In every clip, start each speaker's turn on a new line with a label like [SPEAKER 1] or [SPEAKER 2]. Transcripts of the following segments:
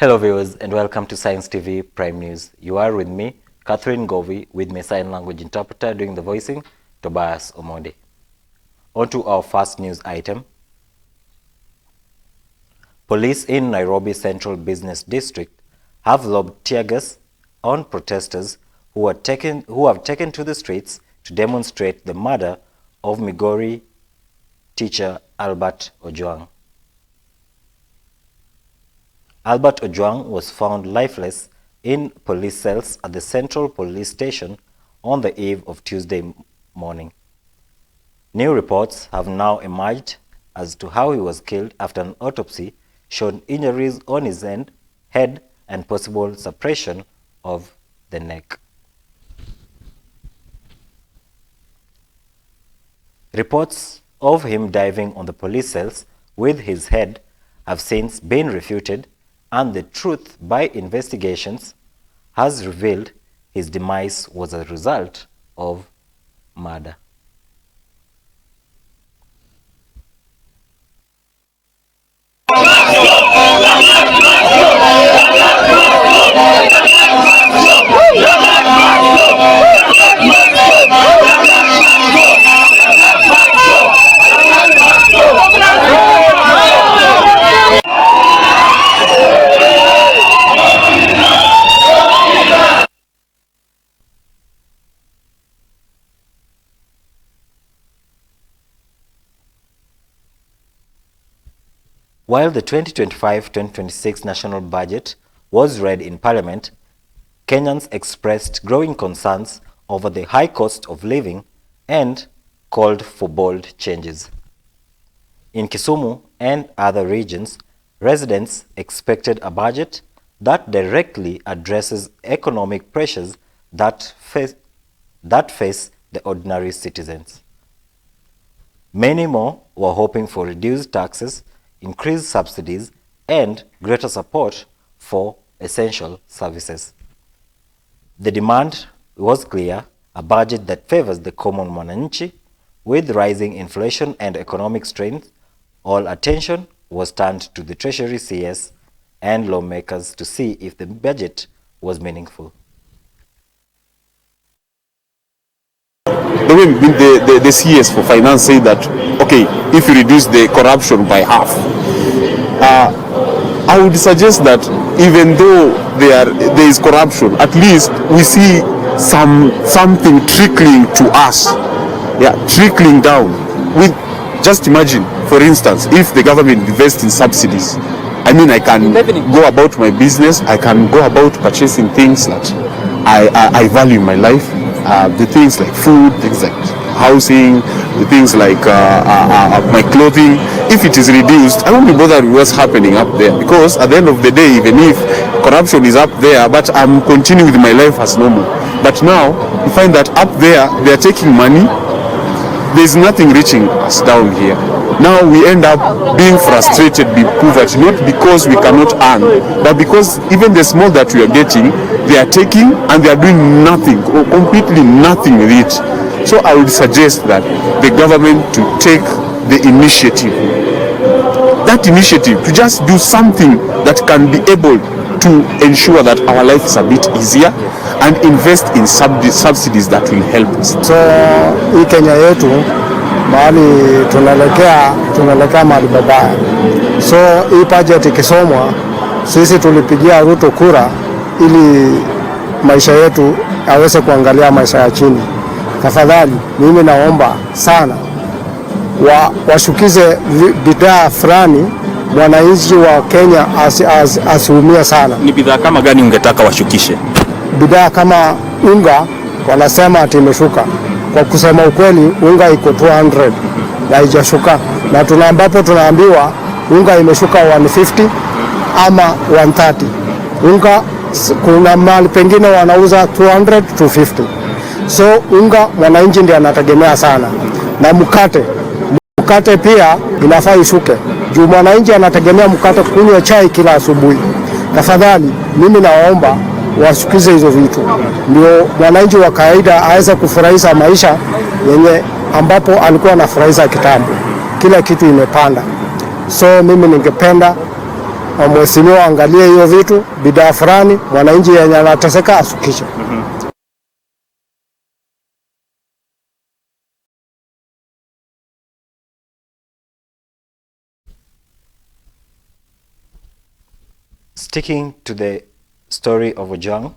[SPEAKER 1] Hello viewers and welcome to Science TV Prime News. You are with me, Catherine Govi, with my sign language interpreter doing the voicing, Tobias Omondi. On to our first news item. Police in Nairobi Central Business District have lobbed tear gas on protesters who have taken to the streets to demonstrate the murder of Migori teacher Albert Ojwang. Albert Ojwang was found lifeless in police cells at the Central Police Station on the eve of Tuesday morning. New reports have now emerged as to how he was killed after an autopsy showed injuries on his head and possible suppression of the neck. Reports of him diving on the police cells with his head have since been refuted, and the truth by investigations has revealed his demise was a result of murder. While the 2025-2026 national budget was read in Parliament, Kenyans expressed growing concerns over the high cost of living and called for bold changes. In Kisumu and other regions, residents expected a budget that directly addresses economic pressures that face the ordinary citizens. Many more were hoping for reduced taxes, increased subsidies, and greater support for essential services. The demand was clear: a budget that favors the common mwananchi. With rising inflation and economic strains, all attention was turned to the Treasury CS and lawmakers to see if the budget was meaningful.
[SPEAKER 2] The way the CS for finance say that, okay, if you reduce the corruption by half, I would suggest that even though there is corruption, at least we see something trickling to us, trickling down. Just imagine, for instance, if the government invests in subsidies, I mean, I can go about my business, I can go about purchasing things that I value in my life, the things like food, things like housing, the things like my clothing. If it is reduced, I won't be bothered with what's happening up there, because at the end of the day, even if corruption is up there, but I'm continuing with my life as normal. But now you find that up there they are taking money, there's nothing reaching us down here. Now we end up being frustrated with poverty, not because we cannot earn, but because even the small that we are getting, they are taking and they are doing nothing, or completely nothing with it. So I would suggest that the government to take the initiative, to just do something that can be able to ensure that our life is a bit easier, and invest in subsidies that will help us.
[SPEAKER 3] So hii Kenya yetu mahali tunaelekea mahali babaya. So hii budget ikisomwa, sisi tulipigia Ruto kura ili maisha yetu aweze kuangalia maisha ya chini. Tafadhali mimi naomba sana washukize bidhaa fulani, mwananchi wa Kenya asiumie sana. Ni
[SPEAKER 2] bidhaa kama gani ungetaka washukishe?
[SPEAKER 3] Bidhaa kama unga wanasema ati imeshuka. Kwa kusema ukweli, unga iko 200 na haijashuka, na ambapo tunaambiwa unga imeshuka 150 ama 130. Unga kuna mahali pengine wanauza 200 to 50. So unga mwananchi ndiye anategemea sana, na mkate pia inafaa ishuke, juu mwananchi anategemea mkate kunywa chai kila asubuhi. Tafadhali mimi naomba washukize hizo vitu, ndio mwananchi wa kawaida aweze kufurahisha maisha yenye ambapo alikuwa anafurahisha kitambo. Kila kitu imepanda, so mimi ningependa mheshimiwa angalie hiyo vitu, bidhaa fulani mwananchi yenye anateseka asukishe.
[SPEAKER 1] Sticking to the story of Ojwang,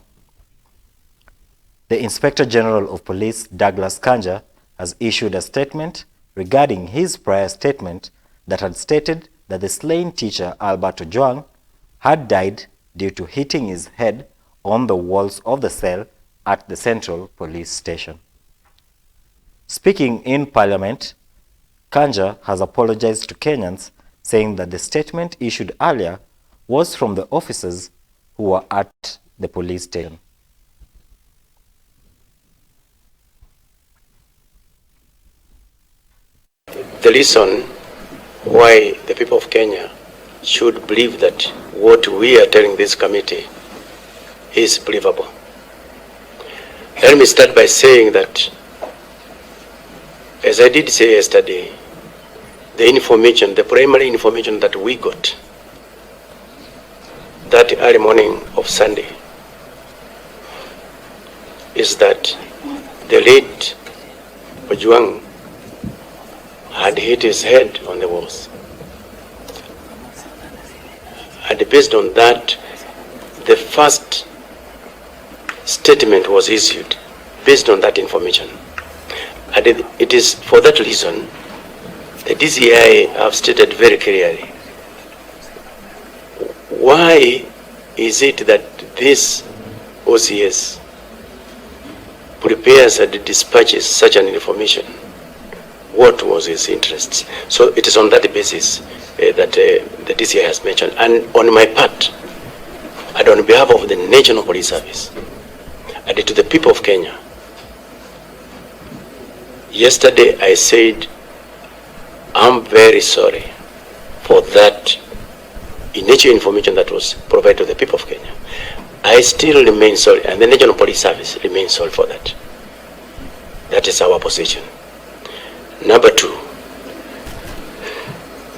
[SPEAKER 1] the Inspector General of Police, Douglas Kanja, has issued a statement regarding his prior statement that had stated that the slain teacher, Albert Ojwang, had died due to hitting his head on the walls of the cell at the Central Police Station. Speaking in Parliament, Kanja has apologized to Kenyans, saying that the statement issued earlier was from the officers who were at the police station.
[SPEAKER 4] The reason why the people of Kenya should believe that what we are telling this committee is believable. Let me start by saying that, as I did say yesterday, the primary information that we got that early morning of Sunday is that the late Ojwang had hit his head on the walls. And based on that, the first statement was issued based on that information. And it is for that reason the DCI have stated very clearly, why is it that this OCS prepares and dispatches such an information? What was his interests? So it is on that basis that the DCI has mentioned. And on my part, and on behalf of the National Police Service, and to the people of Kenya, yesterday I said, I'm very sorry for that initial information that was provided to the people of Kenya. I still remain sorry, and the National Police Service remains sorry for that. That is our position. Number two,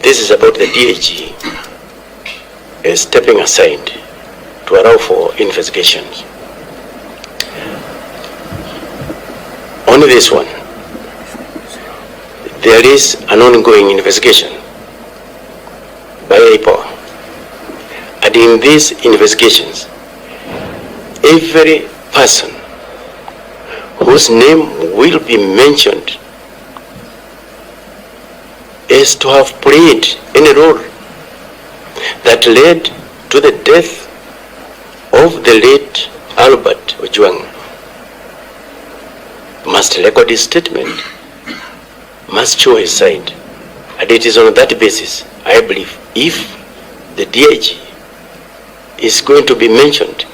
[SPEAKER 4] this is about the DAG stepping aside to allow for investigations. On this one, there is an ongoing investigation by IPOA. And in these investigations, every person whose name will be mentioned is to have played any role that led to the death of the late Albert Ojwang must record his statement, must show his side. And it is on that basis, I believe, if the DIG is going to be mentioned,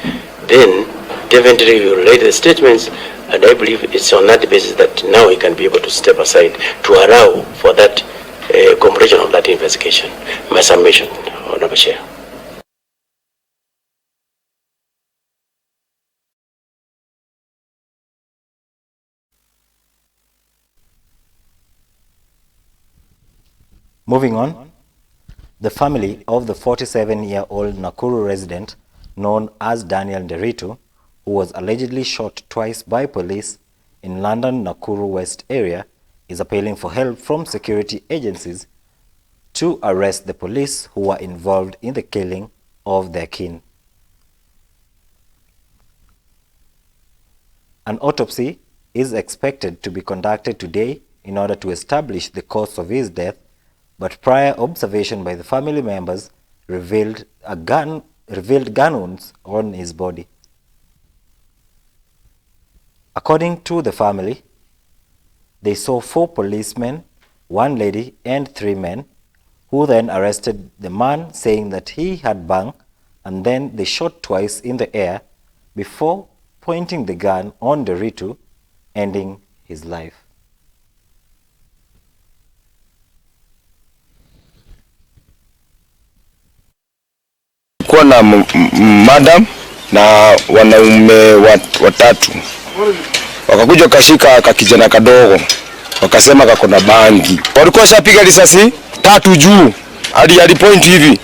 [SPEAKER 4] then definitely we will write the statements, and I believe it's on that basis that now he can be able to step aside to allow for that completion of that investigation. My submission, Honorable Chair.
[SPEAKER 1] Moving on, the family of the 47-year-old Nakuru resident known as Daniel Nderitu, who was allegedly shot twice by police in London Nakuru West area, is appealing for help from security agencies to arrest the police who were involved in the killing of their kin. An autopsy is expected to be conducted today in order to establish the cause of his death, but prior observation by the family members revealed gun wounds on his body. According to the family, they saw 4 policemen, 1 lady and 3 men, who then arrested the man, saying that he had bang, and then they shot twice in the air before pointing the gun on Nderitu, ending his life.
[SPEAKER 2] Kuwa na madam na wanaume watatu wakakuja wakashika kakijana kadogo, wakasema kako na bangi. Walikuwa shapiga risasi 3 juu, alipoint hivi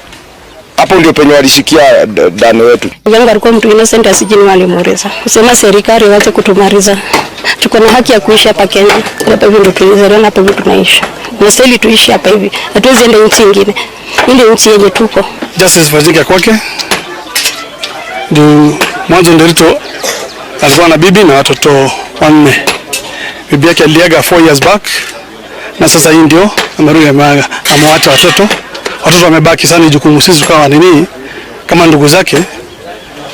[SPEAKER 2] hapo ndio penye walishikia dano wetu.
[SPEAKER 5] Ojwang alikuwa mtu innocent, asijini walimuriza. Kusema serikali wache kutumariza. Tuko na haki ya kuishi hapa Kenya. Hapa hivi ndio tulizaliwa, hapa hivi tunaishi. Tunastahili tuishi hapa hivi. Hatuwezi enda nchi nyingine. Ile nchi yenye tuko.
[SPEAKER 6] Justice fanyike kwake. Ndio mwanzo ndio alikuwa na bibi na watoto 4. Bibi yake aliaga 4 years back. Na sasa hii ndio amerudi amewacha watoto. Watoto wamebaki sana, jukumu sisi kama nini kama ndugu zake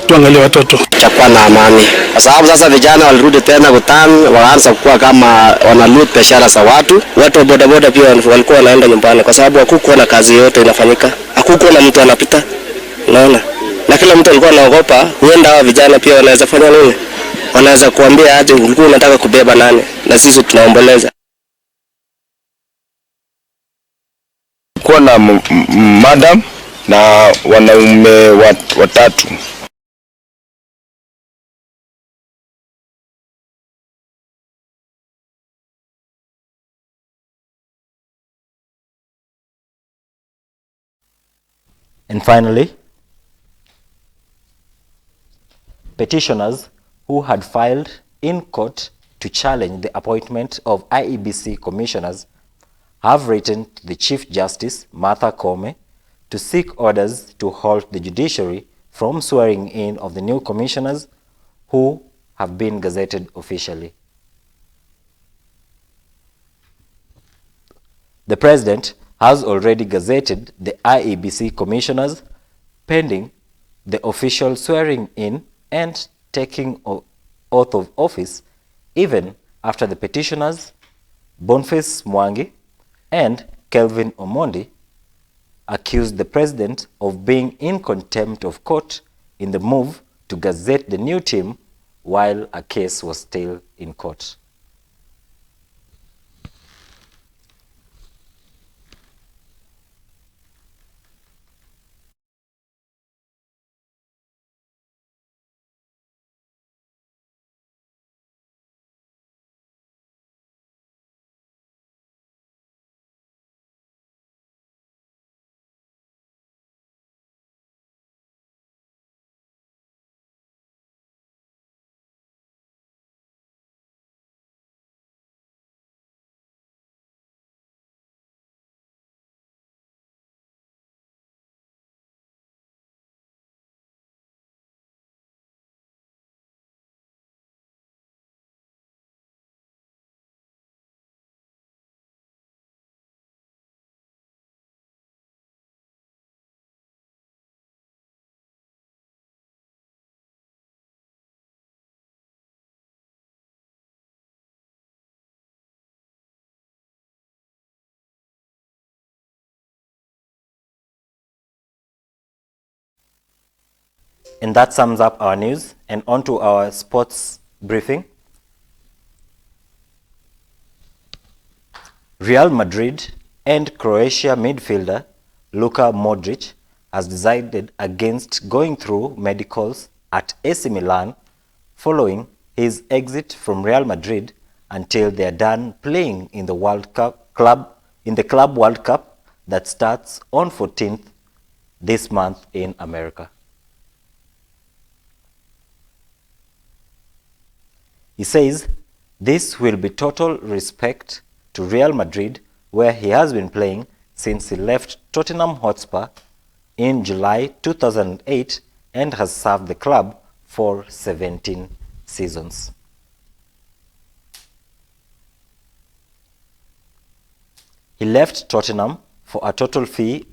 [SPEAKER 6] tuangalie watoto.
[SPEAKER 7] Chakuwa na amani. Kwa sababu sasa vijana walirudi tena kutani, wakaanza kuwa kama wanalut biashara za watu. Watu wa bodaboda pia walikuwa wanaenda nyumbani kwa sababu hakukuwa na kazi yote inafanyika. Hakukuwa na mtu anapita. Unaona? Na kila mtu alikuwa anaogopa, huenda hawa vijana pia wanaweza fanya nini? Wanaweza kuambia aje ulikuwa unataka kubeba nani? Na sisi tunaomboleza.
[SPEAKER 2] Kuwa na madam na wanaume watatu.
[SPEAKER 1] And finally, petitioners who had filed in court to challenge the appointment of IEBC commissioners have written to the Chief Justice, Martha Koome, to seek orders to halt the judiciary from swearing in of the new commissioners who have been gazetted officially. The President has already gazetted the IEBC commissioners pending the official swearing in and taking oath of office, even after the petitioners, Boniface Mwangi and Kelvin Omondi, accused the President of being in contempt of court in the move to gazette the new team while a case was still in court. And that sums up our news, and on to our sports briefing. Real Madrid and Croatia midfielder Luka Modric has decided against going through medicals at AC Milan following his exit from Real Madrid until they are done playing in the Club World Cup that starts on 14th this month in America. He says this will be total respect to Real Madrid, where he has been playing since he left Tottenham Hotspur in July 2008 and has served the club for 17 seasons. He left Tottenham for a total fee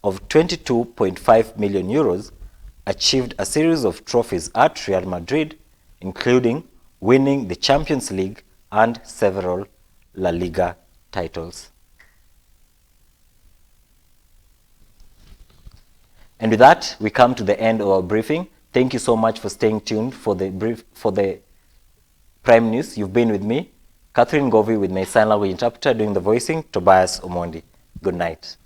[SPEAKER 1] of 22.5 million euros, achieved a series of trophies at Real Madrid, including winning the Champions League and several La Liga titles. And with that, we come to the end of our briefing. Thank you so much for staying tuned for the Prime News. You've been with me, Catherine Govey, with my sign language interpreter doing the voicing, Tobias Omondi. Good night.